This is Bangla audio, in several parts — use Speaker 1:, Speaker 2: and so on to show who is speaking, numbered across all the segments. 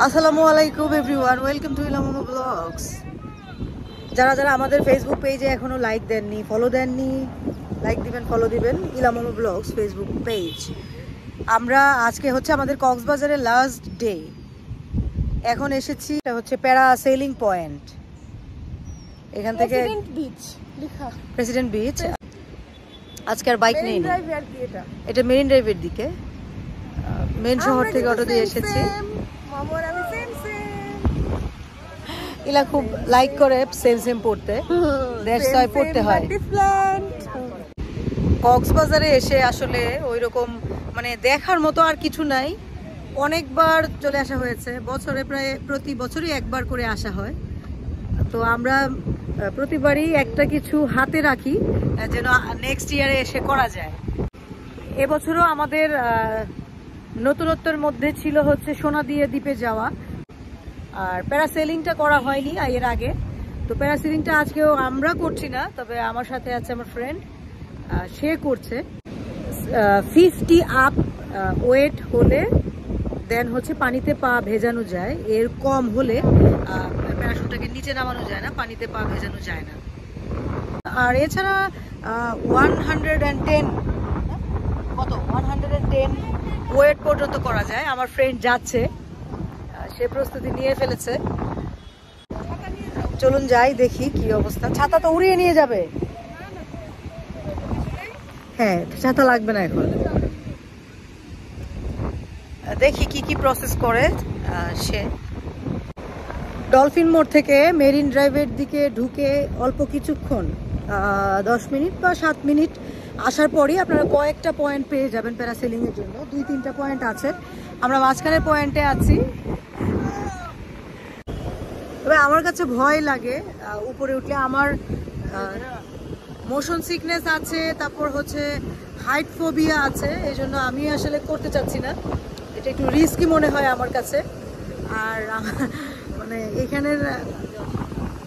Speaker 1: আসসালামু আলাইকুম এভরিওয়ান, ওয়েলকাম টু ইলা মোমো ব্লগস। যারা যারা আমাদের ফেসবুক পেজে এখনো লাইক দেননি, ফলো দেননি, লাইক দিবেন, ফলো দিবেন ইলা মোমো ব্লগস ফেসবুক পেজ। আমরা আজকে হচ্ছে আমাদের কক্সবাজারের লাস্ট ডে। এখন এসেছি, এটা হচ্ছে প্যারা সেলিং পয়েন্ট। এখান থেকে প্রেসিডেন্ট বিচ। আজকে আর বাইক নেই, এটা মেরিন ড্রাইভের দিকে, মেন শহর থেকে অটো দিয়ে এসেছি। ইলা খুব লাইক করে সেম সেম পড়তে, দ্যাটস ওয়াই পড়তে হয়। কক্সবাজারে এসে আসলে ওই রকম মানে দেখার মতো আর কিছু নাই। অনেকবার চলে আসা হয়েছে, বছরে প্রায় প্রতি বছরই একবার করে আসা হয়। তো আমরা প্রতিবারই একটা কিছু হাতে রাখি যেন নেক্সট ইয়ারে এসে করা যায়। এবছরও আমাদের নতুনত্বের মধ্যে ছিল হচ্ছে সোনাদিয়া দ্বীপে যাওয়া, আর প্যারাসেলিংটা করা হয়নি এর আগে। তো প্যারাসেলিংটা আজকেও আমরা করছি না, তবে আমার সাথে আছে আমার ফ্রেন্ড, সে করছে। 50 আপ ওয়েট হলে দেন হচ্ছে পানিতে পা ভেজানো যায়, এর কম হলে প্যারাশুটটাকে নিচে নামানো যায় না, পানিতে পা ভেজানো যায় না। আর এছাড়া 110 ওয়েট পর্যন্ত করা যায়। আমার ফ্রেন্ড যাচ্ছে, সে প্রস্তুতি নিয়ে ফেলেছে। চলুন যাই, দেখি কি অবস্থা। ছাতা তো উড়িয়ে নিয়ে যাবে। হ্যাঁ, ছাতা লাগবে না এখন। দেখি কি কি প্রসেস করে সে। ডলফিন মোড় থেকে মেরিন ড্রাইভের দিকে ঢুকে অল্প কিছুক্ষণ, 10 মিনিট বা 7 মিনিট আসার পরই আপনারা কয়েকটা পয়েন্ট পেয়ে যাবেন প্যারাসেলিং এর জন্য। 2-3টা পয়েন্ট আছে, আমরা মাঝখানে পয়েন্টে আছি। তবে আমার কাছে ভয় লাগে উপরে উঠলে, আমার মোশন সিকনেস আছে, তারপর হচ্ছে হাইট ফোবিয়া আছে, এই জন্য আমি আসলে করতে চাচ্ছি না। এটা একটু রিস্কি মনে হয় আমার কাছে। আর মানে এখানের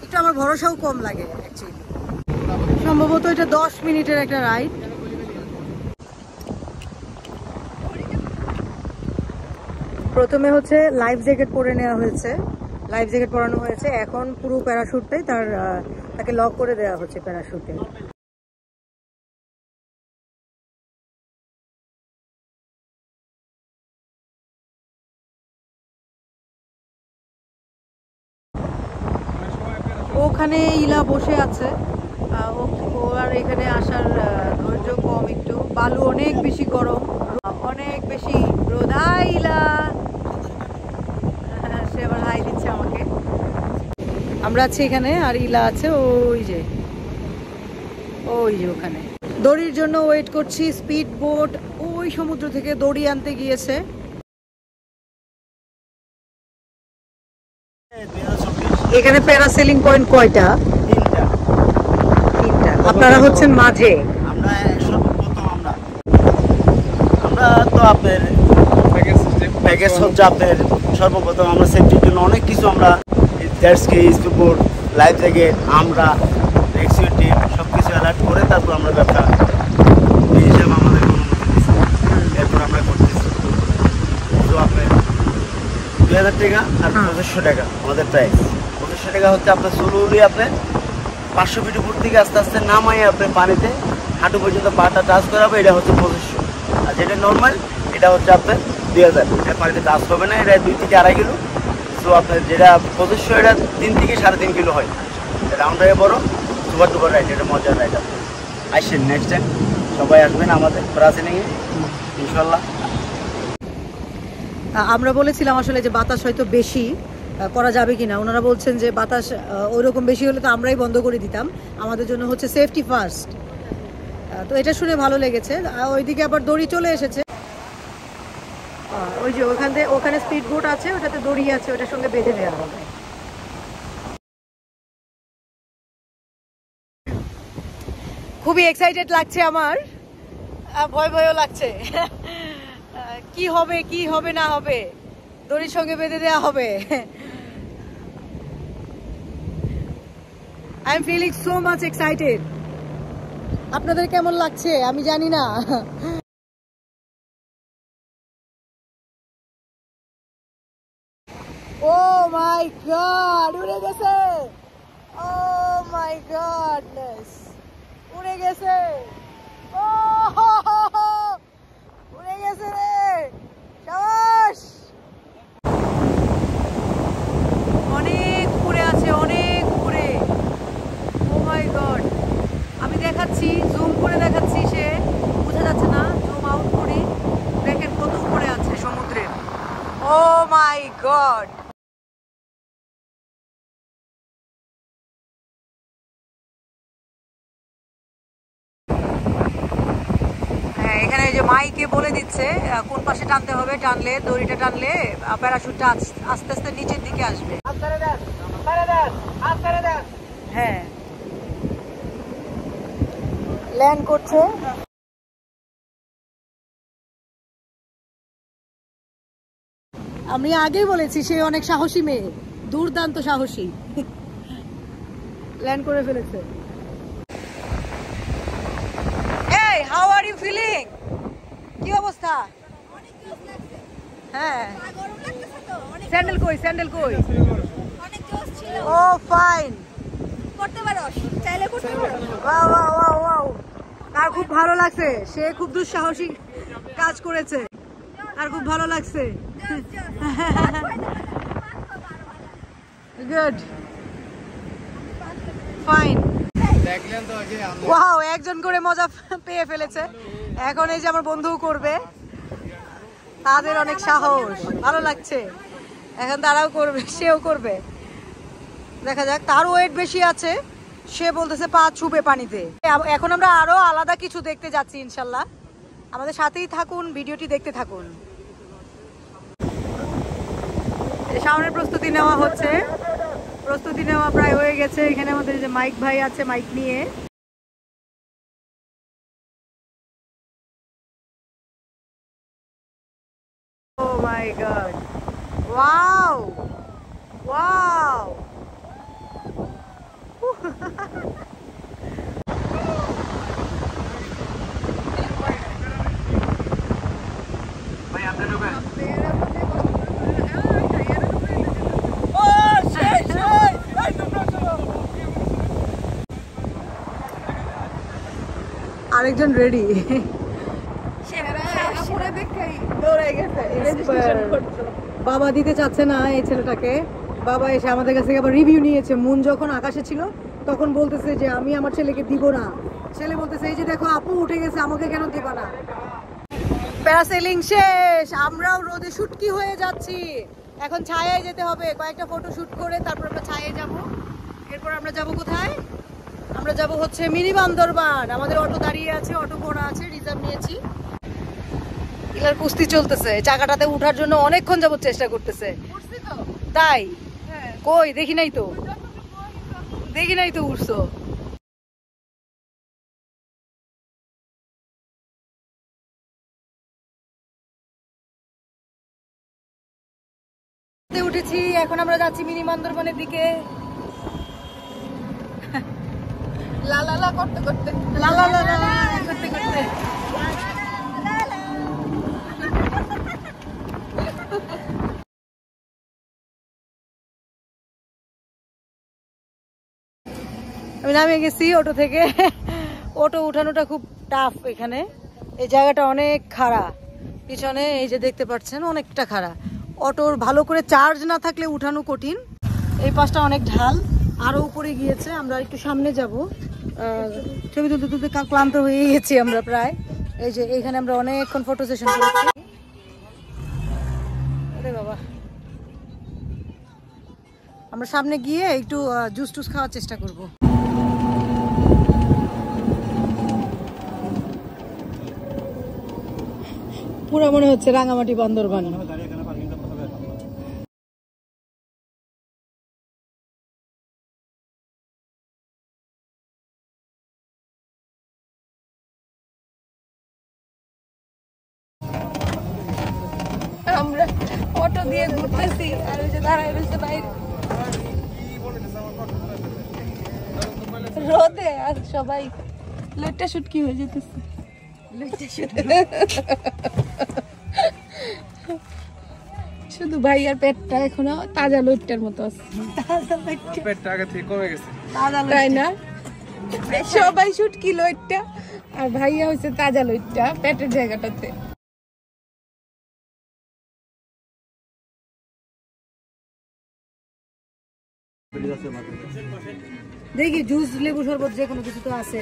Speaker 1: একটু আমার ভরসাও কম লাগে অ্যাকচুয়ালি। সম্ভবত এটা 10 মিনিটের একটা রাইড। প্রথমে হচ্ছে লাইফ জ্যাকেট পরে নেওয়া হয়েছে, লাইফ জ্যাকেট পরানো হয়েছে। এখন পুরো প্যারাশুটটাই তাকে লক করে দেওয়া হচ্ছে প্যারাশুটে। ওখানে ইলা বসে আছে, ও আর এখানে আসার ধৈর্য কম একটু। বালু অনেক বেশি গরম, অনেক বেশি রোদ। ইলা সে আবার হাই দিচ্ছে আমাকে। আমরা আছি এখানে, আর ইলা আছে ওই যে ওখানে। দড়ির জন্য ওয়েট করছি। স্পিড বোট ওই সমুদ্র থেকে দড়ি আনতে গিয়েছে। এখানে প্যারাসেলিং পয়েন্ট কয়টা? 3টা। আপনারা হচ্ছেন মাঝে।
Speaker 2: আমরা সর্বপ্রথম আমরা তো আপনার প্যাকেজ হচ্ছে আপনার সর্বপ্রথম আমরা সেফটির জন্য অনেক কিছু আমরা স্পিডবোট, লাইফ জ্যাকেট, আমরা রেস্কিউ টিম সব কিছু অ্যালার্ট করে তারপর আমরা ব্যবসা হিসাবে আমাদের অনুমতি দিচ্ছি। এরপর আমরা করতেছি। তো আপনার 2000 টাকা আর 2500 টাকা আমাদের প্রাইস। 2500 টাকা হচ্ছে আপনার স্লোলি আপনার 500 ফিট উপর থেকে আস্তে আস্তে নামাই আপনার পানিতে হাঁটু পর্যন্ত পাটা টাচ করাবে, এটা হচ্ছে 2500। আর যেটা নর্মাল এটা হচ্ছে আপনার 2000। এটা পানিতে টাচ করবে না, এটা 2 থেকে 2.5 কিলো। তো আপনার যেটা 2500 এটা 3 থেকে 3.5 কিলো হয়। রাউন্ড হয়ে বড় সুপার ডুপার রাইড, এটা মজার রাইড। আসেন নেক্সট টাইম সবাই আসবেন আমাদের প্যারাসেলিংয়ে ইনশাল্লাহ।
Speaker 1: আমরা বলেছিলাম আসলে যে বাতাস হয়তো বেশি করা যাবে কিনা। ওনারা বলছেন যে বাতাস ওইরকম বেশি হলে তো আমরাই বন্ধ করে দিতাম, আমাদের জন্য হচ্ছে সেফটি ফার্স্ট। তো এটা শুনে ভালো লেগেছে। ওইদিকে আবার দড়ি চলে এসেছে, ওই যে ওখানে স্পিড বোট আছে, ওটাতে দড়ি আছে, ওটার সঙ্গে বেঁধে দেওয়া হবে। খুবই এক্সাইটেড লাগছে আমার, ভয় ভয়ও লাগছে। কি হবে না হবে, দড়ির সঙ্গে বেঁধে দেওয়া হবে। I am feeling so much excited. আপনাদের কেমন লাগছে আমি জানি না। ও মাই গড, উড়ে গেছে। ও মাই গডনেস, উড়ে গেছে। ও উড়ে গেছে রে, সাবাস। অনেক উপরে আছে, অনেক উপরে। ও মাই গড, আমি দেখাচ্ছি, জুম করে দেখাচ্ছি, সে বোঝা যাচ্ছে না, জুম আউট করি, দেখেন কত উপরে আছে সমুদ্রে। ও মাই গড। হ্যাঁ, এখানে যে মাইকে বলে দিচ্ছে কোন পাশে টানতে হবে, টানলে দড়িটা টানলে প্যারাশুটটা আস্তে আস্তে নিচের দিকে আসবে। হ্যাঁ, ল্যান্ড করছে। আমি আগেই বলেছি সে অনেক সাহসী মেয়ে, দুর্দান্ত সাহসী। ল্যান্ড করে ফেলেছে। এই, হাউ আর ইউ ফিলিং? কি অবস্থা? হ্যাঁ, স্যান্ডেল কই, স্যান্ডেল কই? ও ফাইন, করতে পারো, চাইলে করতে পারো। ওয়াও ওয়াও ওয়াও ওয়াও, তার খুব ভালো লাগছে, সে খুব দুঃসাহসী কাজ করেছে, আর খুব ভালো লাগছে। Good, fine. ওয়াও, একজন করে মজা পেয়ে ফেলেছে। এখন এই যে আমার বন্ধু করবে, তাদের অনেক সাহস, ভালো লাগছে। এখন তারাও করবে, সেও করবে, দেখা যাক। তার ওয়েট বেশি আছে, সে বলতেছে পা ছুবে পানিতে। এখন আমরা আরো আলাদা কিছু দেখতে যাচ্ছি ইনশাল্লাহ, আমাদের সাথেই থাকুন, ভিডিওটি দেখতে থাকুন। সামনের প্রস্তুতি নেওয়া হচ্ছে, প্রস্তুতি নেওয়া প্রায় হয়ে গেছে। এখানে আমাদের যে মাইক ভাই আছে, মাইক নিয়ে। ও মাই গড, ওয়াও ওয়াও। আরেকজন রেডি, বাবা দিতে চাচ্ছে না এই ছেলেটাকে। বাবা এসে আমাদের কাছ থেকে আবার রিভিউ নিয়েছে। মুন যখন আকাশে ছিল তখন বলতেছে যে আমি আমার ছেলেকে দিব না, ছেলে বলতেছে এই যে দেখো আপু উঠে গেছে, আমাকে কেন দিবা না। প্যারাসেলিং শেষ, আমরাও রোদে শুটকি হয়ে যাচ্ছি। এখন ছায়ায় যেতে হবে, কয়েকটা ফটো শুট করে তারপর আমরা ছায়ায় যাব। এরপর আমরা যাব কোথায়? আমরা যাব হচ্ছে মিনি বান্দরবান। আমাদের অটো দাঁড়িয়ে আছে, অটো করা আছে, রিজার্ভ নিয়েছি। ইলার কুস্তি চলতেছে, চাকাটাতে উঠার জন্য অনেকক্ষণ যাবত চেষ্টা করতেছে। তাই? কই দেখি নাই তো, দেখি নাই তো উঠছো। উঠেছি, এখন আমরা যাচ্ছি মিনি বান্দরবানের দিকে। লা লা লা করতে করতে, লা লা লা লা করতে করতে। আমি নামিয়ে গেছি অটো থেকে। অটো উঠানোটা খুব টাফ এখানে, এই জায়গাটা অনেক খাড়া। পিছনে এই যে দেখতে পাচ্ছেন অনেকটা খাড়া। অটোর ভালো করে চার্জ না থাকলে উঠানো কঠিন। এই পাশটা অনেক ঢাল, আরো উপরে গিয়েছে। আমরা একটু সামনে যাব, ছবি তুলতে তুলতে ক্লান্ত হয়ে গেছি আমরা প্রায়। এই যে এইখানে আমরা অনেকক্ষণ ফটো সেশন করেছি। আরে বাবা, আমরা সামনে গিয়ে একটু জুস টুস খাওয়ার চেষ্টা করব। পুরো মনে হচ্ছে রাঙামাটি বান্দরবান। আমরা অটো দিয়ে ঘুরতেছি আর ওই যে দাঁড়ায় রয়েছে বাইরে রোদে, আর সবাই লইট্টা শুটকি হয়ে যেতেছে।
Speaker 3: শুধু ভাইয়ার পেটটা এখনো তাজা লইট্টার মতো আছে,
Speaker 4: পেটটা আগে থেকে কমে গেছে।
Speaker 3: তাই না? সবাই শুটকি লইট্টা আর ভাইয়া হচ্ছে তাজা লইট্টা পেটের জায়গাটাতে।
Speaker 1: দেখি জুস, লেবু শরবত যে কোনো কিছু তো আছে।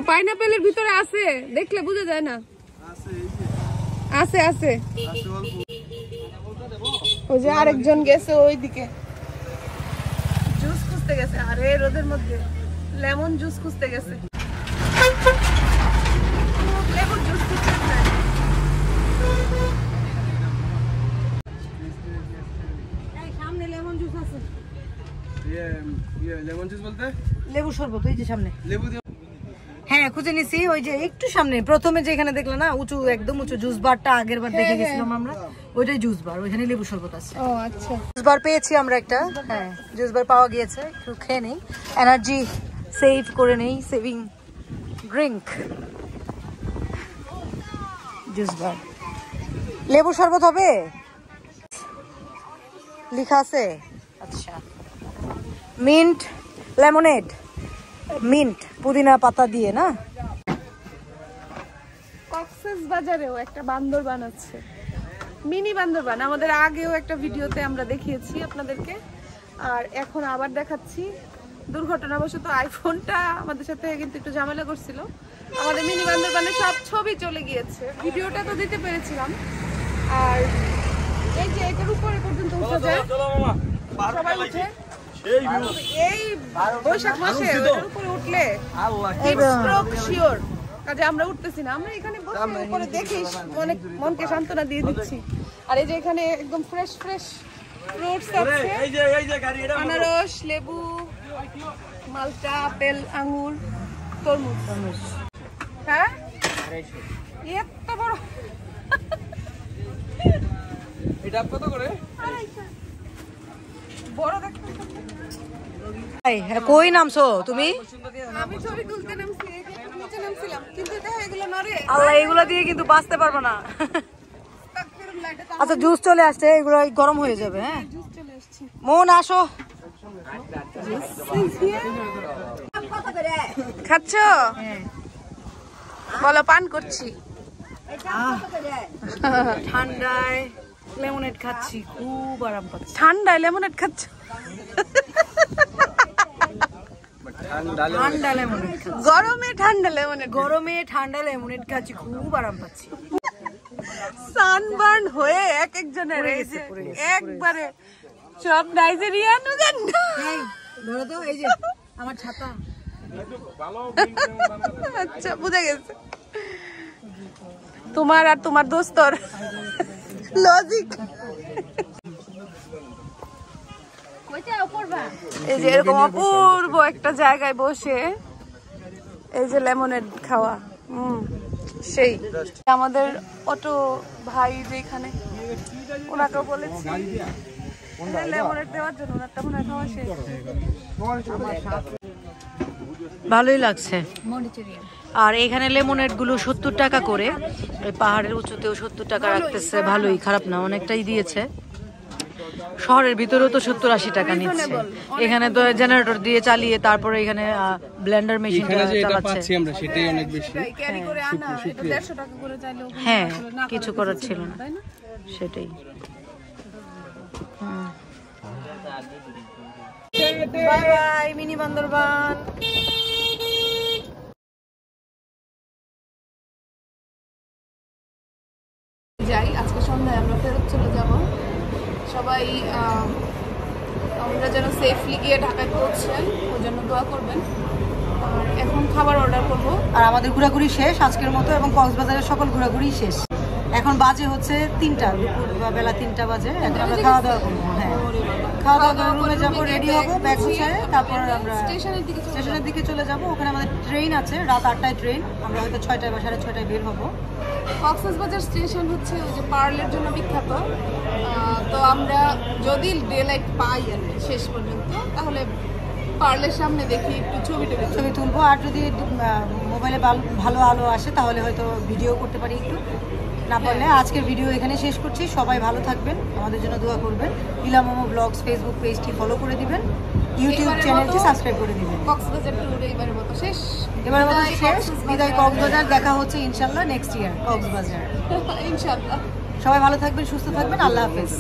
Speaker 3: পাইনাপেলের ভিতরে আছে, দেখলে বোঝা যায় না। আছে আছে, ওই যে আরেকজন গেছে ওইদিকে জুস খুঁজতে গেছে। আরে রোদের মধ্যে লেমন জুস খুঁজতে গেছে, লেবুর জুস খুঁজতে গেছে।
Speaker 1: সামনে লেমন জুস আছে,
Speaker 4: লেমন জুস বলতে
Speaker 1: লেবু শরবত ওই যে সামনে।
Speaker 4: লেবু দিয়ে
Speaker 1: হ্যাঁ খুঁজে নিছি, ওই যে একটু সামনে প্রথমে যেখানে দেখলে না উঁচু, একদম উঁচু জুস বারটা আগের বার দেখে গেছিলাম আমরা, ওইটাই জুস বার, ওইখানে লেবু শরবত আছে।
Speaker 3: ও আচ্ছা,
Speaker 1: জুস বার পেয়েছি আমরা একটা। হ্যাঁ জুস বার পাওয়া গিয়েছে, একটু খেয়ে নেই, এনার্জি সেভ করে নেই, সেভিং ড্রিঙ্ক। জুস বার, লেবু শরবত হবে লেখা আছে। আচ্ছা, মিন্ট লেমনেড, মিন্ট পুদিনা পাতা দিয়ে না।
Speaker 3: কক্সবাজারেও একটা বান্দরবান আছে, মিনি বান্দরবান। আমাদের আগেও একটা ভিডিওতে আমরা দেখিয়েছি আপনাদেরকে, আর এখন আবার দেখাচ্ছি। দুর্ঘটনাবশত আইফোনটা আমাদের সাথে কিন্তু একটু ঝামেলা করছিল, আমাদের মিনি বান্দরবানের সব ছবি চলে গিয়েছে। ভিডিওটা তো দিতে পেরেছিলাম। আর এই যে এটার উপরে পর্যন্ত উঠে যায়, সবাই উঠে এই বৈশাখ মাসে ওটার উপরে উঠলে স্ট্রোক শিওর। কাজে আমরা উঠতেছি না, আমরা এখানে বসে উপরে দেখি, অনেক মনকে সান্ত্বনা দিয়ে দিচ্ছি। আর এই যে এখানে একদম ফ্রেশ ফ্রেশ ফ্রুটস আছে, আনারস, লেবু, মালটা, আপেল, আঙ্গুর, তরমুজ। হ্যাঁ এত বড়,
Speaker 4: এটা কত করে?
Speaker 3: বড় দেখতে।
Speaker 1: কই নামছো তুমি?
Speaker 3: আমি ছবি তুলতে নামছি, নিচে নামছিলাম, কিন্তু এটা এগুলো নরে।
Speaker 1: আল্লাহ, এগুলো দিয়ে কিন্তু বাঁচতে পারবো না। আচ্ছা জুস চলে আসছে, এগুলো গরম হয়ে যাবে। হ্যাঁ মন আসো,
Speaker 3: খাচ্ছ? বলো পান করছি।
Speaker 1: ঠান্ডায় লেমনেড খাচ্ছি, খুব আরাম পাচ্ছি।
Speaker 3: ঠান্ডায় লেমনেড খাচ্ছ?
Speaker 1: ঠান্ডা লেমনেড,
Speaker 3: গরমে ঠান্ডা লেমনেড,
Speaker 1: গরমে ঠান্ডা লেমনেড খাচ্ছি, খুব আরাম পাচ্ছি।
Speaker 3: সানবার্ন হয়ে এক একজনের এই যে একবারে সব নাইজেরিয়ান উগান্ডা।
Speaker 1: ধরো তো, এই যে আমার ছাতা।
Speaker 3: আচ্ছা বুঝে গেছে তোমার আর তোমার দোস্তর লজিক। এই যে এরকম অপূর্ব একটা জায়গায় বসে এই যে লেমনেড খাওয়া, সেই আমাদের অটো ভাই যেখানে, ওনাকে বলেছি লেমনেড দেওয়ার জন্য, ওনারটা মনে হয় খাওয়া শেষ।
Speaker 1: ভালোই লাগছে। আর এখানে লেমনেড গুলো 70 টাকা করে, ওই পাহাড়ের উঁচুতেও 70 টাকা রাখতেছে, ভালোই, খারাপ না, অনেকটাই দিয়েছে। শহরের ভিতরেও তো 70-80 টাকা নিচ্ছে। এখানে তো জেনারেটর দিয়ে চালিয়ে তারপরে এখানে ব্লেন্ডার মেশিন চালাচ্ছে।
Speaker 4: আমরা সেটাই অনেক বেশি।
Speaker 3: ক্যারি করে আনা, এটা 150 টাকা করে চাইলেও
Speaker 1: হ্যাঁ কিছু করার ছিল না, সেটাই। Bye bye mini Bandarban.
Speaker 3: যাই, আজকে সন্ধ্যায় আমরা ফেরত চলে যাব। সবাই আমরা যেন সেফলি গিয়ে ঢাকায় পৌঁছাই, ওই জন্য দোয়া করবেন। আর এখন খাবার অর্ডার করব।
Speaker 1: আর আমাদের ঘোরাঘুরি শেষ আজকের মতো, এবং কক্সবাজারের সকল ঘোরাঘুরি শেষ। এখন বাজে হচ্ছে 3টা, দুপুর বা বেলা 3টা বাজে। এখন আমরা খাওয়া দাওয়া করবো। হ্যাঁ খাওয়া দাওয়া করে রুমে যাবো, রেডি হবো, ব্যাগ গুছায় তারপর আমরা স্টেশনের দিকে চলে যাব। ওখানে আমাদের ট্রেন আছে, রাত 8টায় ট্রেন। আমরা হয়তো 6টায় বা 6:30টায় বের হবো।
Speaker 3: কক্সবাজার স্টেশন হচ্ছে ওই যে পার্লের জন্য বিখ্যাত। তো আমরা যদি ডে লাইট পাই আর শেষ পর্যন্ত, তাহলে পার্লের সামনে দেখি একটু ছবি
Speaker 1: তুলবো। আর যদি মোবাইলে ভালো আলো আসে তাহলে হয়তো ভিডিও করতে পারি একটু। না পারলে আজকের ভিডিও এখানে শেষ করছি। সবাই ভালো থাকবেন, আমাদের জন্য দোয়া করবেন। ইলা মোমো ব্লগস ফেসবুক পেজটি ফলো করে দিবেন, ইউটিউব চ্যানেলটি সাবস্ক্রাইব করে দিবেন।
Speaker 3: কক্সবাজার ট্যুর এবারের মতো শেষ।
Speaker 1: এবারের মতো শেষ। বিদায় কক্সবাজার, দেখা হচ্ছে ইনশাল্লাহ নেক্সট ইয়ার কক্সবাজার।
Speaker 3: ইনশাআল্লাহ।
Speaker 1: সবাই ভালো থাকবেন, সুস্থ থাকবেন, আল্লাহ হাফেজ।